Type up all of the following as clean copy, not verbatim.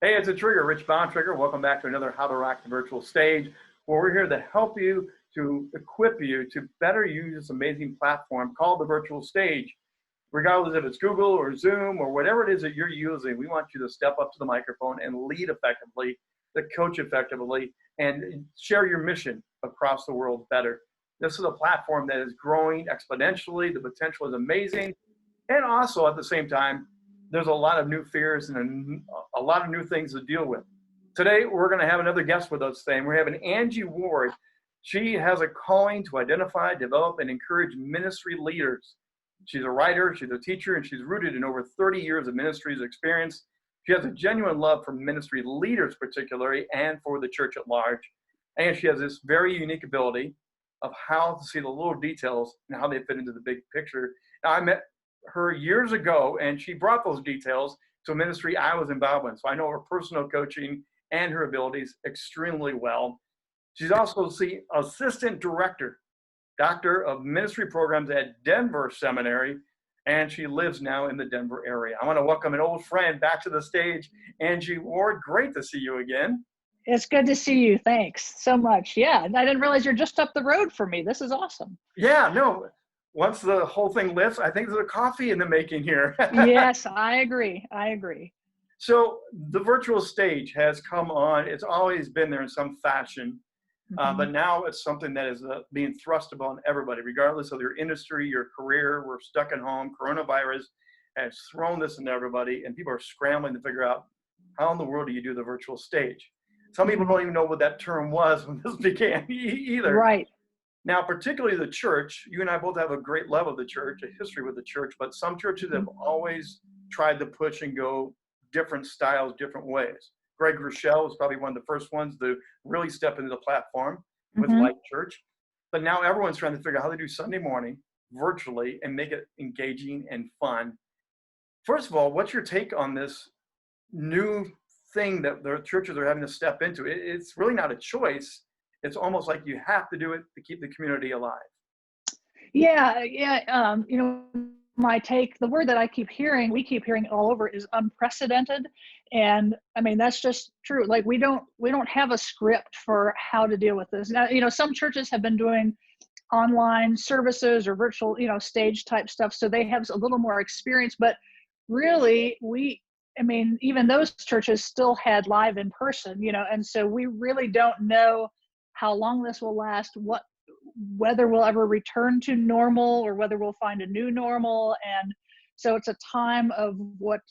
Hey, it's a Trigger, Rich Bontrager. Welcome back to another How to Rock the Virtual Stage, where we're here to help you, to equip you to better use this amazing platform called the virtual stage. Regardless if it's Google or Zoom or whatever it is that you're using, we want you to step up to the microphone and lead effectively, to coach effectively, and share your mission across the world better. This is a platform that is growing exponentially. The potential is amazing. And also at the same time, there's a lot of new fears and a lot of new things to deal with. Today, we're going to have another guest with us today. We're having Angie Ward. She has a calling to identify, develop, and encourage ministry leaders. She's a writer, she's a teacher, and she's rooted in over 30 years of ministry's experience. She has a genuine love for ministry leaders particularly, and for the church at large. And she has this very unique ability of how to see the little details and how they fit into the big picture. Now, I met her years ago, and she brought those details to a ministry I was involved in. So I know her personal coaching and her abilities extremely well. She's also the assistant director, doctor of ministry programs at Denver Seminary, and she lives now in the Denver area. I want to welcome an old friend back to the stage, Angie Ward. Great to see you again. It's good to see you. Thanks so much. Yeah, I didn't realize you're just up the road from me. This is awesome. Yeah, no. Once the whole thing lifts, I think there's a coffee in the making here. Yes, I agree. So the virtual stage has come on. It's always been there in some fashion, but now it's something that is being thrust upon everybody, regardless of your industry, your career. We're stuck at home. Coronavirus has thrown this into everybody, and people are scrambling to figure out how in the world do you do the virtual stage? Some people don't even know what that term was when this began either. Right. Now, particularly the church, you and I both have a great love of the church, a history with the church, but some churches have always tried to push and go different styles, different ways. Greg Rochelle was probably one of the first ones to really step into the platform with Light Church. But now everyone's trying to figure out how to do Sunday morning virtually and make it engaging and fun. First of all, what's your take on this new thing that the churches are having to step into? It's really not a choice. It's almost like you have to do it to keep the community alive. Yeah. My take, the word that we keep hearing all over is unprecedented. And I mean, that's just true. Like we don't have a script for how to deal with this. Now, some churches have been doing online services or virtual, stage type stuff. So they have a little more experience, but really even those churches still had live in person, and so we really don't know how long this will last, whether we'll ever return to normal or whether we'll find a new normal. And so it's a time of what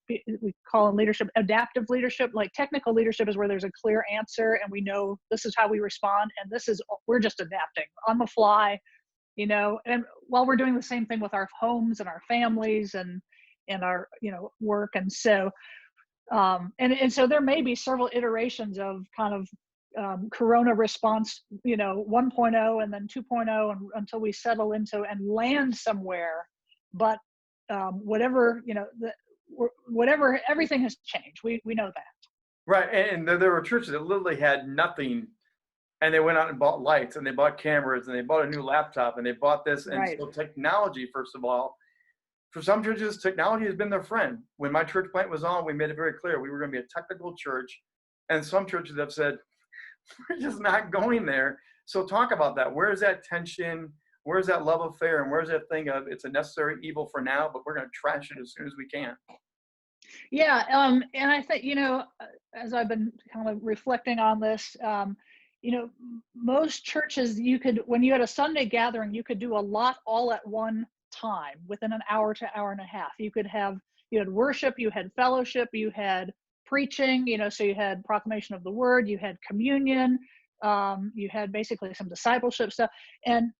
we call in leadership adaptive leadership. Like technical leadership is where there's a clear answer and we know this is how we respond, and we're just adapting on the fly, and while we're doing the same thing with our homes and our families and our work. And so and so there may be several iterations of kind of Corona response, 1.0 and then 2.0 and until we settle into and land somewhere. But whatever, everything has changed. We know that. Right. And there were churches that literally had nothing, and they went out and bought lights and they bought cameras and they bought a new laptop and they bought this. And Right. So technology, first of all, for some churches, technology has been their friend. When my church plant was on, we made it very clear we were going to be a technical church. And some churches have said, we're just not going there. So talk about that. Where is that tension? Where's that love affair? And where's that thing of it's a necessary evil for now, but we're going to trash it as soon as we can? Yeah. And I think, as I've been kind of reflecting on this, most churches, when you had a Sunday gathering, you could do a lot all at one time within an hour to hour and a half. You had worship, you had fellowship, you had preaching, so you had proclamation of the word, you had communion, you had basically some discipleship stuff. And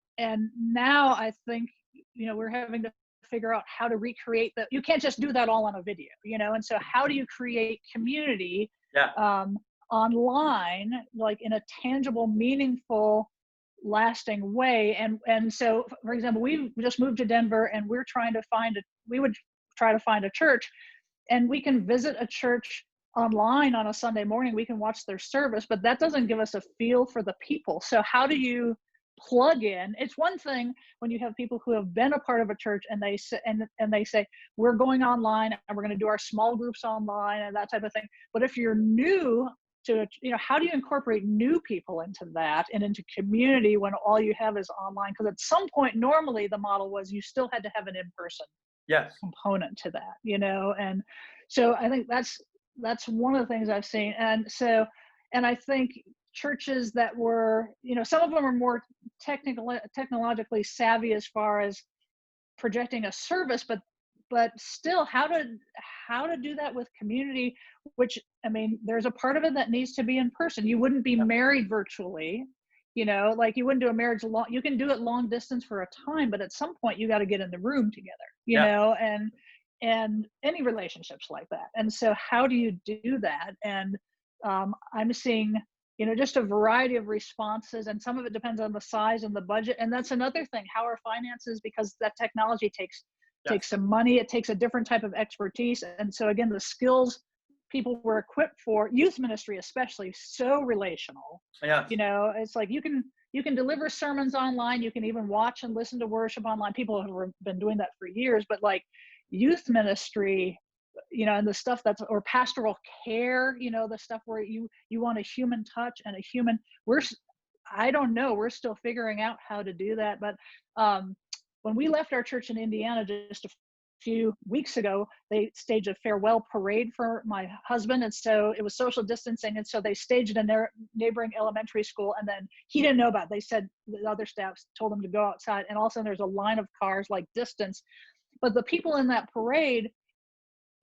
now I think, we're having to figure out how to recreate that. You can't just do that all on a video, and so how do you create community online, like in a tangible, meaningful, lasting way? And so, for example, we just moved to Denver and we would try to find a church, and we can visit a church online on a Sunday morning. We can watch their service, but that doesn't give us a feel for the people. So how do you plug in. It's one thing when you have people who have been a part of a church and they say, and they say, we're going online and we're going to do our small groups online and that type of thing. But if you're new to, how do you incorporate new people into that and into community when all you have is online? Because at some point, normally the model was you still had to have an in-person component to that, and so I think that's one of the things I've seen. And I think churches that were, some of them are more technologically savvy as far as projecting a service, but still how to do that with community, which, I mean, there's a part of it that needs to be in person. You wouldn't be married virtually, like you wouldn't do a marriage you can do it long distance for a time, but at some point you got to get in the room together, and any relationships like that. And so how do you do that? And I'm seeing, just a variety of responses, and some of it depends on the size and the budget. And that's another thing, how are finances, because that technology takes some money, it takes a different type of expertise. And so again, the skills people were equipped for, youth ministry especially, so relational. It's like you can deliver sermons online, you can even watch and listen to worship online. People have been doing that for years, but like youth ministry, and the stuff or pastoral care, the stuff where you want a human touch and a human, I don't know, we're still figuring out how to do that. But when we left our church in Indiana just a few weeks ago, they staged a farewell parade for my husband. And so it was social distancing. And so they staged in their neighboring elementary school. And then he didn't know about it. They said the other staff told him to go outside. And all of a sudden there's a line of cars, like distance. But the people in that parade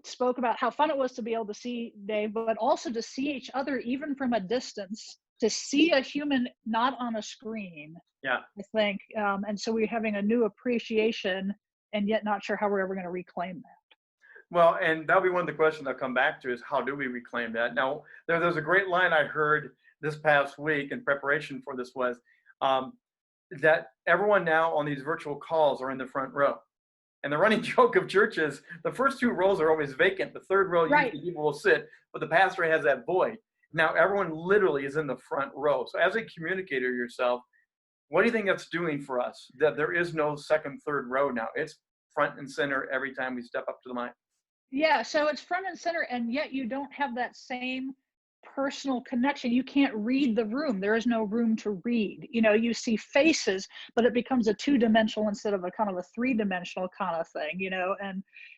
spoke about how fun it was to be able to see Dave, but also to see each other even from a distance, to see a human not on a screen. I think. And so we're having a new appreciation, and yet not sure how we're ever going to reclaim that. Well, and that'll be one of the questions I'll come back to, is how do we reclaim that? Now, there's a great line I heard this past week in preparation for this was that everyone now on these virtual calls are in the front row. And the running joke of church is the first 2 rows are always vacant. The third row, usually people will sit, but the pastor has that void. Now everyone literally is in the front row. So as a communicator yourself, what do you think that's doing for us? That there is no second, third row now. It's front and center every time we step up to the mic. Yeah, so it's front and center, and yet you don't have that same personal connection. You can't read the room. There is no room to read. You see faces, but it becomes a 2-dimensional instead of a kind of a 3-dimensional kind of thing,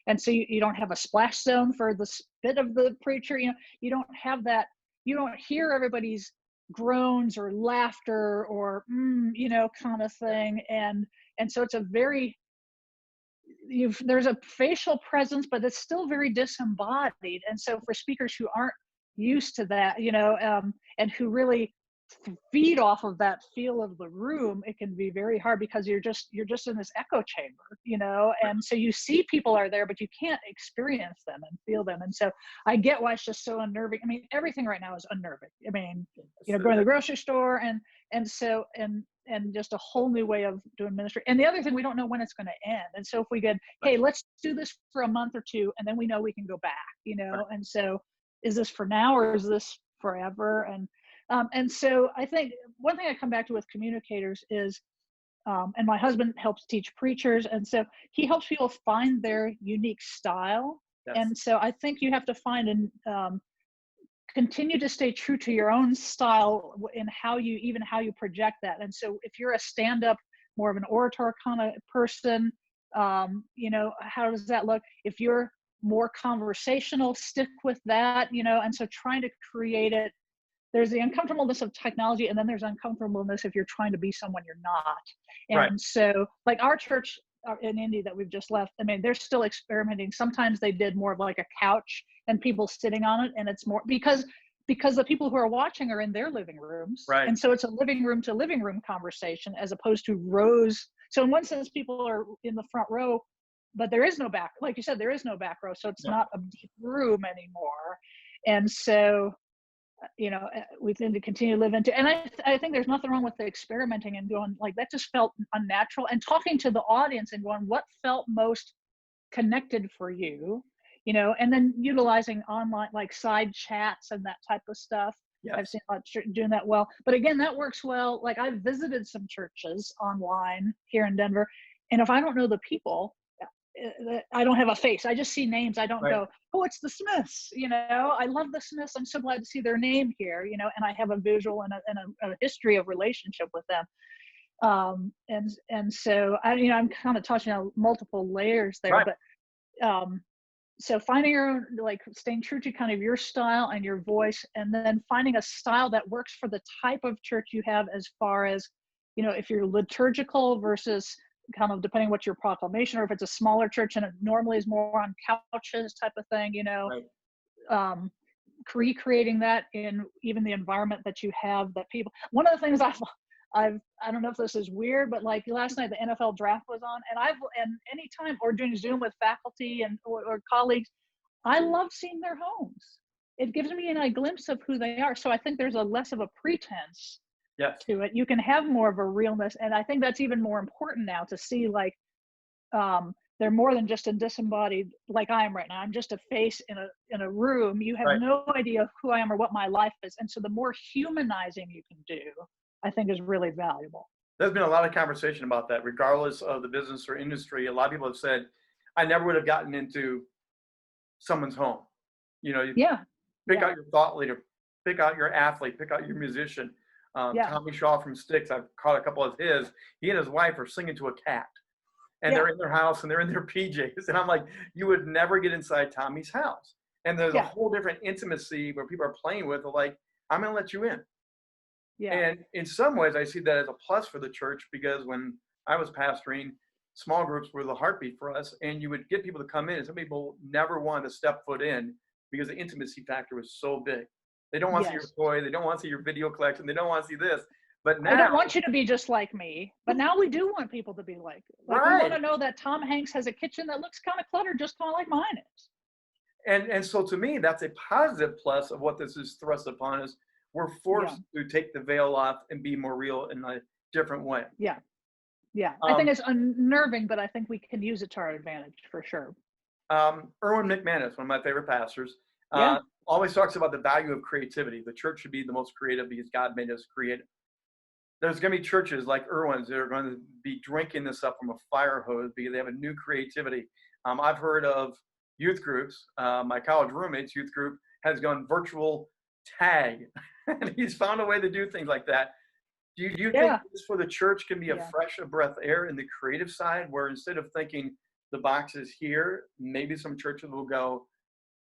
and so you don't have a splash zone for the spit of the preacher. You don't have that. You don't hear everybody's groans or laughter or kind of thing. And so it's a very, there's a facial presence, but it's still very disembodied. And so for speakers who aren't used to that, and who really feed off of that feel of the room, it can be very hard because you're just in this echo chamber, and so you see people are there, but you can't experience them and feel them. And so I get why it's just so unnerving. I mean, everything right now is unnerving. I mean, going to the grocery store and just a whole new way of doing ministry. And the other thing, we don't know when it's going to end. And so if we get, hey, let's do this for a month or 2, and then we know we can go back, and so is this for now or is this forever? And so I think one thing I come back to with communicators is, and my husband helps teach preachers, and so he helps people find their unique style. And so I think you have to find and continue to stay true to your own style in how you project that. And so if you're a stand-up, more of an orator kind of person, how does that look? If you're more conversational, stick with that, and so trying to create it. There's the uncomfortableness of technology, and then there's uncomfortableness if you're trying to be someone you're not. And so like our church in Indy that we've just left, I mean, they're still experimenting. Sometimes they did more of like a couch and people sitting on it, and it's more because the people who are watching are in their living rooms. And so it's a living room to living room conversation as opposed to rows. So in one sense, people are in the front row, but there is no back, like you said, there is no back row. So it's not a deep room anymore. And so, we need to continue to live into, and I think there's nothing wrong with the experimenting and going like, that just felt unnatural, and talking to the audience and going, what felt most connected for you, and then utilizing online, like side chats and that type of stuff. I've Yes. seen a lot of doing that well. But again, that works well. Like I've visited some churches online here in Denver, and if I don't know the people, I don't have a face. I just see names. I don't Right. go, oh, it's the Smiths. I love the Smiths. I'm so glad to see their name here. And I have a visual and a history of relationship with them. And so I'm kind of touching on multiple layers there, Right. but so finding your own, like staying true to kind of your style and your voice, and then finding a style that works for the type of church you have, as far as if you're liturgical versus kind of depending what your proclamation, or if it's a smaller church and it normally is more on couches type of thing, Right. um, recreating that in even the environment that you have, that people. One of the things I don't know if this is weird, but like last night the NFL draft was on, and anytime, or doing Zoom with faculty or colleagues, I love seeing their homes. It gives me a glimpse of who they are. So I think there's a less of a pretense Yes. to it. You can have more of a realness, and I think that's even more important now to see, like, they're more than just a disembodied, like I am right now. I'm just a face in a room. You have Right. no idea who I am or what my life is. And so the more humanizing you can do, I think, is really valuable. There's been a lot of conversation about that, regardless of the business or industry. A lot of people have said, I never would have gotten into someone's home. You Yeah. pick Yeah. out your thought leader, pick out your athlete, pick out your musician. Yeah. Tommy Shaw from Styx, I've caught a couple of his. He and his wife are singing to a cat, and Yeah. they're in their house and they're in their PJs. And I'm like, you would never get inside Tommy's house. And there's a Yeah. whole different intimacy where people are playing with, like, I'm going to let you in. Yeah. And in some ways, I see that as a plus for the church, because when I was pastoring, small groups were the heartbeat for us. And you would get people to come in, and some people never wanted to step foot in because the intimacy factor was so big. They don't want to see your Yes. toy. They don't want to see your video collection. They don't want to see this. But I now, don't want you to be just like me, but now we do want people to be like we want right. to know that Tom Hanks has a kitchen that looks kind of cluttered, just kind of like mine is. And so to me, that's a positive plus of what this is thrust upon us. We're Yeah. forced to take the veil off and be more real in a different way. Yeah. Yeah. I think Um, it's unnerving, but I think we can use it to our advantage for sure. Erwin McManus, one of my favorite pastors, Yeah. always talks about the value of creativity. The church should be the most creative because God made us creative. There's going to be churches like Erwin's that are going to be drinking this up from a fire hose because they have a new creativity. I've heard of youth groups. My college roommate's youth group has gone virtual tag, and he's found a way to do things like that. Do you think Yeah. this for the church can be a Yeah. fresh breath of air in the creative side, where instead of thinking the box is here, maybe some churches will go,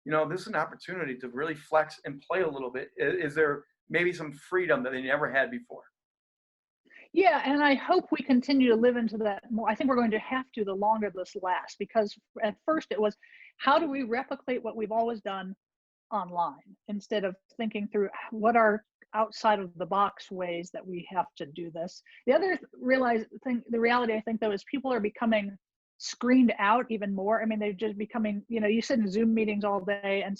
this is an opportunity to really flex and play a little bit. Is there maybe some freedom that they never had before? Yeah, and I hope we continue to live into that more. I think we're going to have to, the longer this lasts, because at first it was, how do we replicate what we've always done online, instead of thinking through what are outside of the box ways that we have to do this. The other the reality, I think, though, is people are becoming screened out even more. I mean, they're just becoming, you sit in Zoom meetings all day, and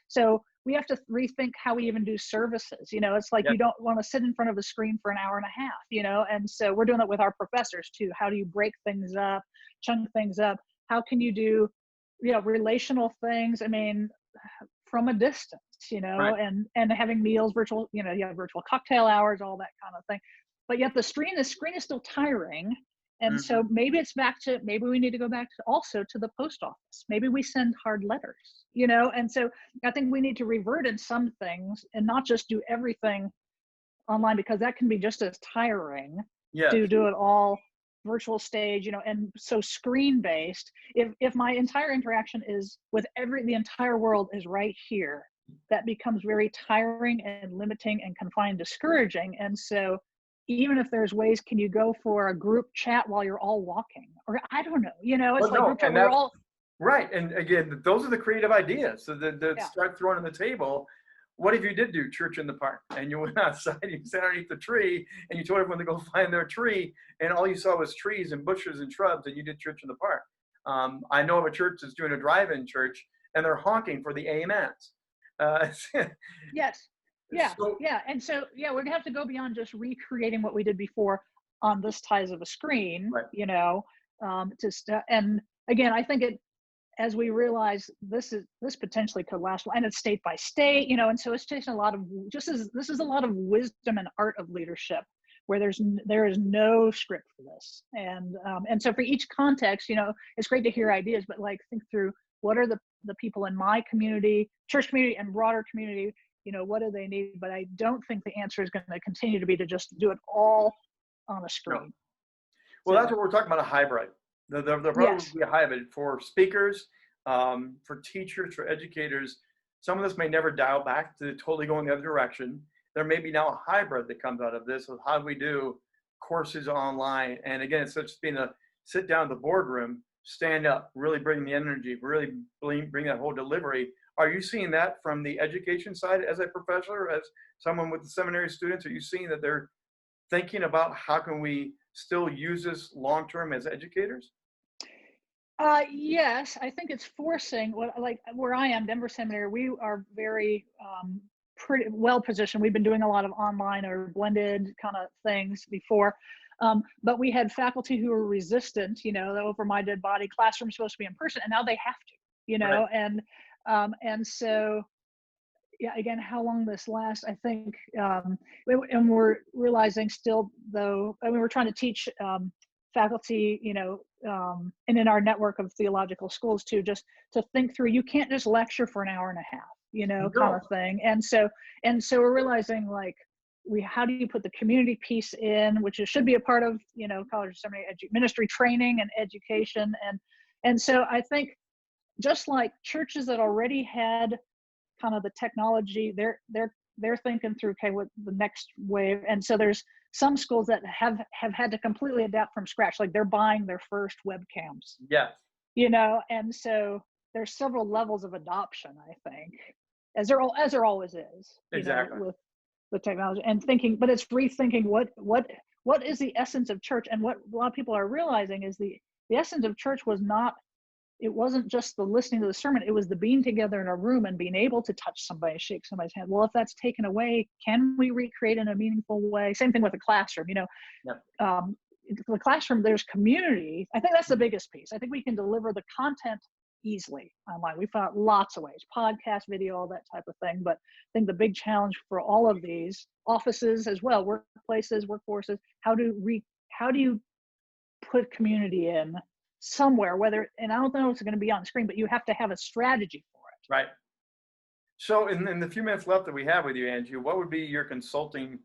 so we have to rethink how we even do services. It's like, Yeah. you don't want to sit in front of a screen for an hour and a half, and so we're doing it with our professors too. How do you break things up, chunk things up? How can you do, relational things? I mean, from a distance, Right. and having meals virtual, you have virtual cocktail hours, all that kind of thing. But yet the screen is still tiring. And so Mhm. maybe we need to go back to the post office. Maybe we send hard letters, and so I think we need to revert in some things and not just do everything online, because that can be just as tiring to Yes. do it all virtual stage, and so screen based. If my entire interaction is with the entire world is right here, that becomes very tiring and limiting and confined, discouraging. And so even if there's ways, can you go for a group chat while you're all walking, or I don't know, it's Well, like no, group chat and where we're that's all. right. And again, those are the creative ideas. So that Yeah. start throwing on the table. What if you did do church in the park, and you went outside, you sat underneath the tree, and you told everyone to go find their tree, and all you saw was trees and bushes and shrubs, and you did church in the park? I know of a church that's doing a drive-in church, and they're honking for the amens. Uh, Yes. Yeah. so Yeah. And so, yeah, we're gonna have to go beyond just recreating what we did before on this size of a screen, right. and again, I think as we realize this potentially could last, and it's state by state, and so it's taking a lot of, this is a lot of wisdom and art of leadership, where there is no script for this, and so for each context, it's great to hear ideas, but like think through what are the people in my community, church community, and broader community, what do they need? But I don't think the answer is going to continue to be to just do it all on a screen. No. Well, that's what we're talking about, a hybrid. The program would be a hybrid for speakers, for teachers, for educators. Some of this may never dial back to totally going the other direction. There may be now a hybrid that comes out of this of how do we do courses online. And again, it's such being a sit down in the boardroom, stand up, really bring the energy, really bring that whole delivery. Are you seeing that from the education side as a professor, as someone with the seminary students? Are you seeing that they're thinking about how can we still use this long-term as educators? Yes, I think it's forcing like where I am, Denver Seminary, we are very pretty well positioned. We've been doing a lot of online or blended kind of things before. But we had faculty who were resistant, over my dead body, classroom's supposed to be in person, and now they have to, right. And so, yeah, again, how long this lasts, I think, and we're realizing still, though, we're trying to teach faculty, and in our network of theological schools too, just to think through, you can't just lecture for an hour and a half, kind of thing. And so we're realizing, like, how do you put the community piece in, which should be a part of, college or seminary ministry training and education. And so I think just like churches that already had kind of the technology, they're thinking through, okay, what the next wave. And so there's some schools that have had to completely adapt from scratch, like they're buying their first webcams. Yes. And so there's several levels of adoption, I think, as there always is. Exactly. With technology and thinking, but it's rethinking what is the essence of church. And what a lot of people are realizing is the essence of church it wasn't just the listening to the sermon, it was the being together in a room and being able to touch somebody, shake somebody's hand. Well, if that's taken away, can we recreate in a meaningful way? Same thing with the classroom, the classroom, there's community. I think that's the biggest piece. I think we can deliver the content easily online. We found lots of ways, podcast, video, all that type of thing. But I think the big challenge for all of these offices as well, workplaces, workforces, how do you put community in somewhere, and I don't know if it's going to be on screen, but you have to have a strategy for it. Right. So in the few minutes left that we have with you, Angie, what would be your consulting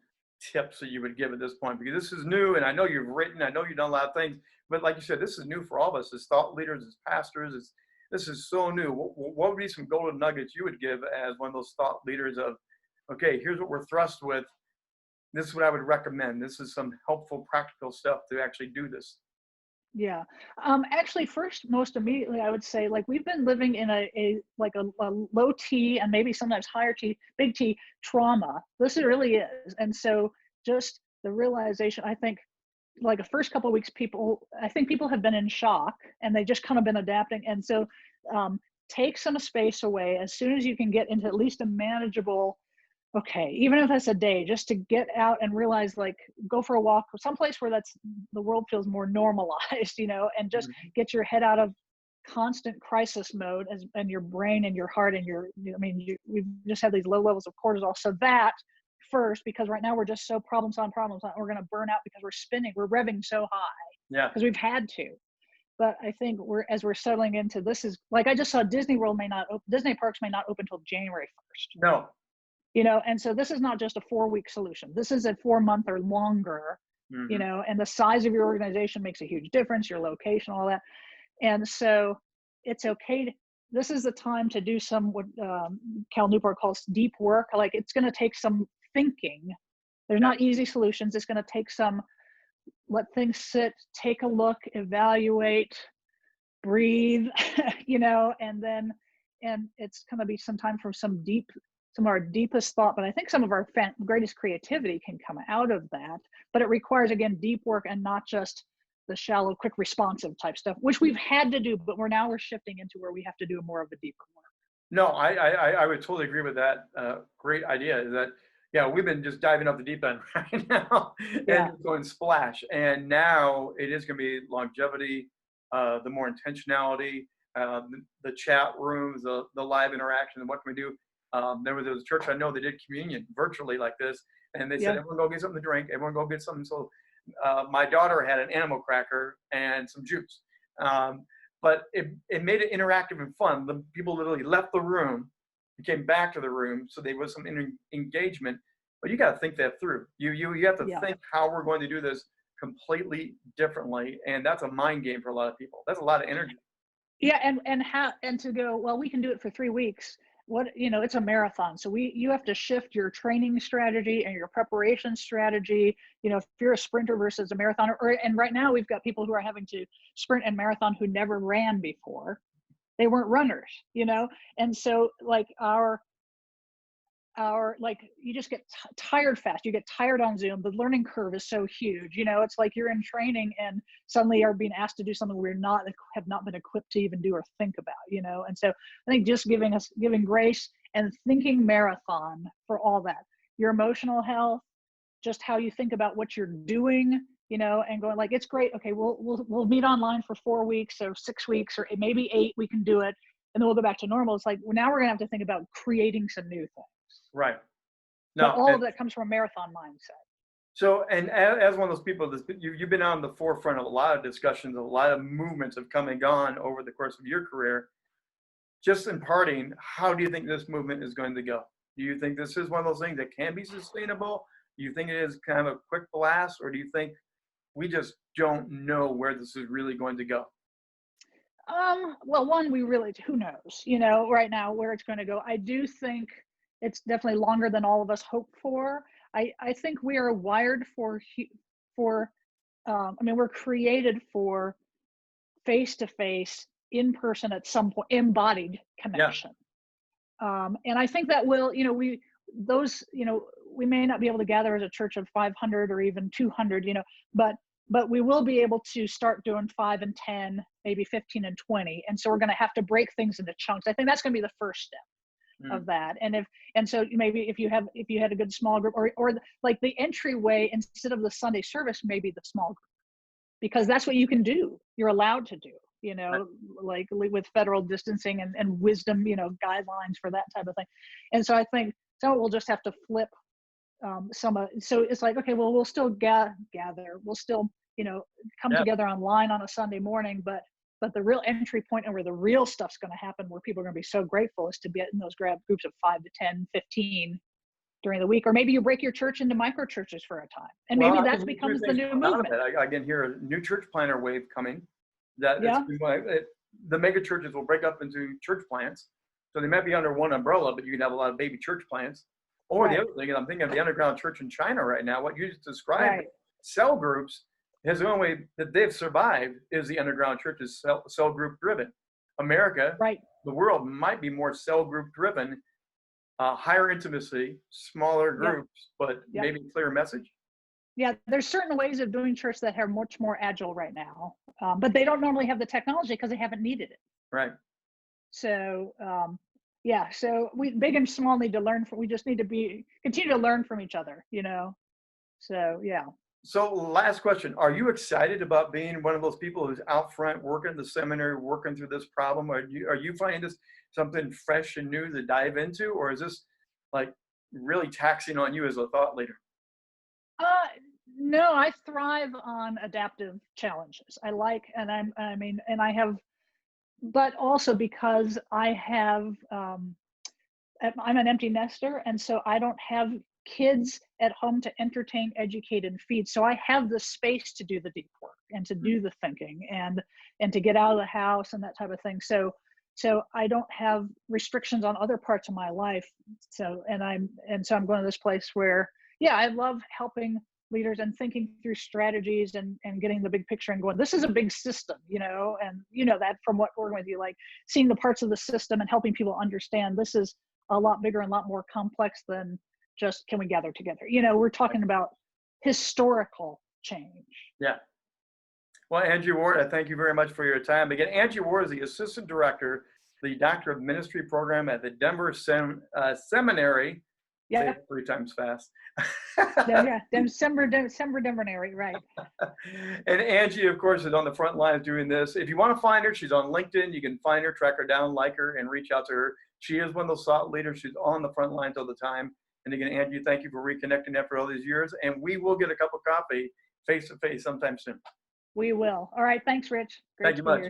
tips that you would give at this point? Because this is new, and I know you've written, I know you've done a lot of things, but like you said, this is new for all of us as thought leaders, as pastors. This is so new. What would be some golden nuggets you would give as one of those thought leaders of, okay, here's what we're thrust with. This is what I would recommend. This is some helpful, practical stuff to actually do this. Yeah. Actually, first, most immediately, I would say, like, we've been living in a low T and maybe sometimes higher T, big T trauma. This really is. And so just the realization, I think, like the first couple of weeks, people have been in shock and they just kind of been adapting. And so take some space away as soon as you can get into at least a manageable, okay, even if that's a day, just to get out and realize, like, go for a walk someplace where the world feels more normalized, and just get your head out of constant crisis mode and your brain and your heart and we just have these low levels of cortisol. So that first, because right now we're just so problems on problems, we're going to burn out because we're revving so high. Yeah. Because we've had to. But I think as we're settling into this, is like, I just saw Disney parks may not open until January 1st. No. And so this is not just a 4-week solution. This is a 4-month or longer, and the size of your organization makes a huge difference, your location, all that. And so it's okay. This is the time to do some, what Cal Newport calls deep work. Like, it's going to take some thinking. There's not easy solutions. It's going to take some, let things sit, take a look, evaluate, breathe, and it's going to be some time for some of our deepest thought, but I think some of our greatest creativity can come out of that. But it requires, again, deep work and not just the shallow, quick, responsive type stuff, which we've had to do, but we're shifting into where we have to do more of the deeper work. No, I would totally agree with that. Great idea. That, we've been just diving up the deep end right now and going splash. And now it is going to be longevity, the more intentionality, the chat rooms, the live interaction, and what can we do? There was a church I know that did communion virtually like this, and they said, everyone go get something to drink, everyone go get something. So my daughter had an animal cracker and some juice. But it made it interactive and fun. The people literally left the room and came back to the room, so there was some engagement. But you got to think that through. You have to think how we're going to do this completely differently, and that's a mind game for a lot of people. That's a lot of energy. Yeah, and to go, well, we can do it for 3 weeks. It's a marathon, so you have to shift your training strategy and your preparation strategy. If you're a sprinter versus a marathoner, and right now we've got people who are having to sprint and marathon who never ran before. They weren't runners, and so like our like you just get tired fast. You get tired on Zoom. The learning curve is so huge. It's like you're in training and suddenly are being asked to do something we have not been equipped to even do or think about. And so I think just giving grace and thinking marathon for all that. Your emotional health, just how you think about what you're doing, and going like, it's great. Okay, we'll meet online for 4 weeks or 6 weeks or maybe 8. We can do it, and then we'll go back to normal. It's like now we're gonna have to think about creating some new things. Right. No, all of that comes from a marathon mindset. So, and as one of those people, you've been on the forefront of a lot of discussions, a lot of movements have come and gone over the course of your career. Just imparting, how do you think this movement is going to go? Do you think this is one of those things that can be sustainable? Do you think it is kind of a quick blast, or do you think we just don't know where this is really going to go? Well, one, who knows, right now where it's going to go. I do think it's definitely longer than all of us hoped for. I think we are wired we're created for face-to-face, in-person at some point, embodied connection. And I think that will, we may not be able to gather as a church of 500 or even 200, but we will be able to start doing 5 and 10, maybe 15 and 20. And so we're going to have to break things into chunks. I think that's going to be the first step of that. And so maybe if you had a good small group, or like the entryway instead of the Sunday service, maybe the small group, because that's what you can do. You're allowed to do, like with federal distancing and wisdom, guidelines for that type of thing. And so I think we'll just have to flip so it's like, okay, well, we'll still gather, we'll still, come together online on a Sunday morning, but the real entry point and where the real stuff's going to happen, where people are going to be so grateful, is to be in those groups of 5 to 10, 15 during the week. Or maybe you break your church into micro churches for a time, and maybe that becomes the new movement. I can hear a new church planner wave coming. The mega churches will break up into church plants, so they might be under one umbrella, but you can have a lot of baby church plants. Or the other thing, and I'm thinking of the underground church in China right now. What you just described, cell groups. The only way that they've survived is the underground church is cell group driven. America, the world might be more cell group driven, higher intimacy, smaller groups, but maybe clearer message. Yeah, there's certain ways of doing church that are much more agile right now, but they don't normally have the technology because they haven't needed it. Right. So, so we big and small need to learn we just need to continue to learn from each other, So, yeah. So last question, are you excited about being one of those people who's out front working the seminary, working through this problem? Are you finding this something fresh and new to dive into, or is this like really taxing on you as a thought leader? No, I thrive on adaptive challenges. But also because I'm an empty nester, and so I don't have kids at home to entertain, educate, and feed. So I have the space to do the deep work and to do the thinking and to get out of the house and that type of thing. So I don't have restrictions on other parts of my life. So I'm going to this place where, I love helping leaders and thinking through strategies and getting the big picture and going, this is a big system, and that from what we're going to do, like seeing the parts of the system and helping people understand this is a lot bigger and a lot more complex than just, can we gather together? We're talking about historical change. Yeah. Well, Angie Ward, I thank you very much for your time. Again, Angie Ward is the Assistant Director, the Doctor of Ministry program at the Denver Seminary. Say Yeah. it 3 times fast. Yeah. Denver Seminary, right. And Angie, of course, is on the front line doing this. If you want to find her, she's on LinkedIn. You can find her, track her down, like her, and reach out to her. She is one of those thought leaders. She's on the front lines all the time. And again, Angie, thank you for reconnecting after all these years. And we will get a cup of coffee face to face sometime soon. We will. All right. Thanks, Rich. Great Thank you to be much. here.